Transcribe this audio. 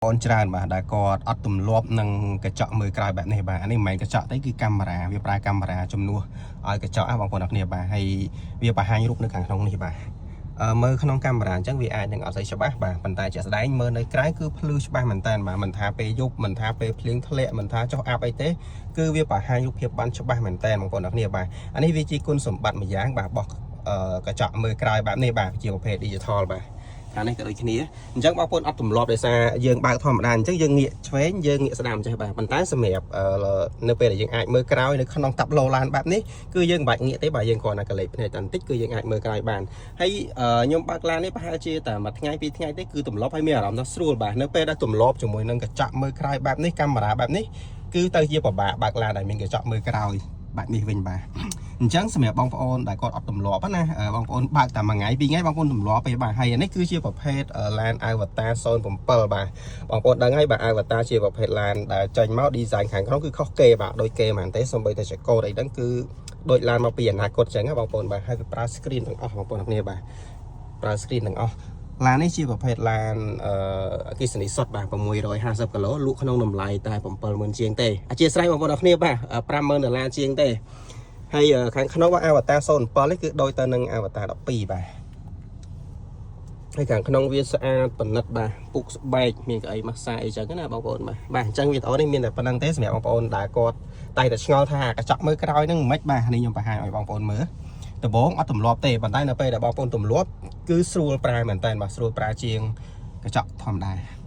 អូនច្រើនបាទដែលគាត់អត់ទម្លាប់នឹងកញ្ចក់មើលក្រោយបែបនេះបាទនេះមិនមែនកញ្ចក់ទេគឺកាមេរ៉ាវាប្រើកាមេរ៉ាជំនួសឲ្យកញ្ចក់បងប្អូនអរគ្នាបាទហើយវាបង្ហាញរូបនៅខាងក្នុងនេះបាទមើលក្នុងកាមេរ៉ាអញ្ចឹងវាអាចនឹងអត់ស្អីច្បាស់បាទប៉ុន្តែជាក់ស្ដែងមើលនៅក្រៅគឺភ្លឺច្បាស់មែនតើបាទមិនថាពេលយប់មិនថាពេលភ្លៀងធ្លាក់មិនថាចុះអាប់អីទេគឺវាបង្ហាញរូបភាពបានច្បាស់មែនតើបងប្អូនអរគ្នាបាទអានេះវាជាគុណសម្បត្តិមួយយ៉ាងបាទរបស់កញ្ចក់មើលក្រោយបែបនេះបាទជាប្រភេទ digital បាទខាងនេះក៏ដូចគ្នាអញ្ចឹងបងប្អូនអត់ទម្លាប់ដោយសារយើងបើកធម្មតាអញ្ចឹងយើងងាកឆ្វេងយើងងាកស្ដាំចេះបាទប៉ុន្តែសម្រាប់នៅពេលដែលយើងអាចមើលក្រោយនៅក្នុងតាប់ឡូឡានបែបនេះគឺយើងមិនបាច់ងាកទេបាទយើងគ្រាន់តែកលេចភ្នែកតែបន្តិចគឺយើងអាចមើលក្រោយបានហើយខ្ញុំបើកឡាននេះប្រហែលជាតែមួយថ្ងៃពីរថ្ងៃទេគឺទម្លាប់ហើយមានអារម្មណ៍ថាស្រួលបាទនៅពេលដែលទម្លាប់ជាមួយនឹងកញ្ចក់មើលក្រោយបែបនេះកាមេរ៉ាបែបនេះគឺទៅជាពិបាកបើកឡានដែលមានកញ្ចក់មើលក្រោយបែបនេះវិញបាទអញ្ចឹងសម្រាប់បងប្អូនដែលគាត់អត់ទម្លាប់ណាបងប្អូនបើកតែមួយថ្ងៃពីរថ្ងៃបងប្អូនទម្លាប់ទេបាទហើយនេះគឺជាប្រភេទឡាន Avatar 07បាទបងប្អូនដឹងហើយបាទ Avatar ជាប្រភេទឡានដែលចេញមក design ខាងក្នុងគឺខុសគេបាទដូចគេហ្មងទេសូម្បីតែចកោតអីហ្នឹងគឺដូចឡានមកពីអនាគតអញ្ចឹងបងប្អូនបាទហើយវាប្រើ screen ទាំងអស់បងប្អូនគ្នាបាទប្រើ screen ទាំងអស់ឡាននេះជាប្រភេទឡានអគ្គិសនីសុទ្ធបាទ650គីឡូលក់ក្នុងតម្លៃតែ 70000 ជាងទេអធិស្ឋានបងប្អូនអរគ្នាបាទ $50000 ជាងទេហើយខាងក្នុងរបស់ Avatar 07នេះគឺដូចទៅនឹង Avatar 12បាទហើយខាងក្នុងវាស្អាតប៉និតបាទពុកស្បែកមានកៅអីម៉ាស្សាអីចឹងណាបងប្អូនបាទអញ្ចឹងវីដេអូនេះមានតែប៉ុណ្្នឹងទេសម្រាប់បងប្អូនដែលគាត់តែឆ្ងល់ថាកញ្ចក់មើលក្រោយហ្នឹងមិនបាទនេះខ្ញុំបង្ហាញឲ្យបងប្អូនមើលដំបូងអត់ទម្លាប់ទេប៉ុន្តែនៅពេលដែលបងប្អូនទម្លាប់គឺស្រួលប្រើមែនតើបាទស្រួលប្រើជាងកញ្ចក់ធម្មតា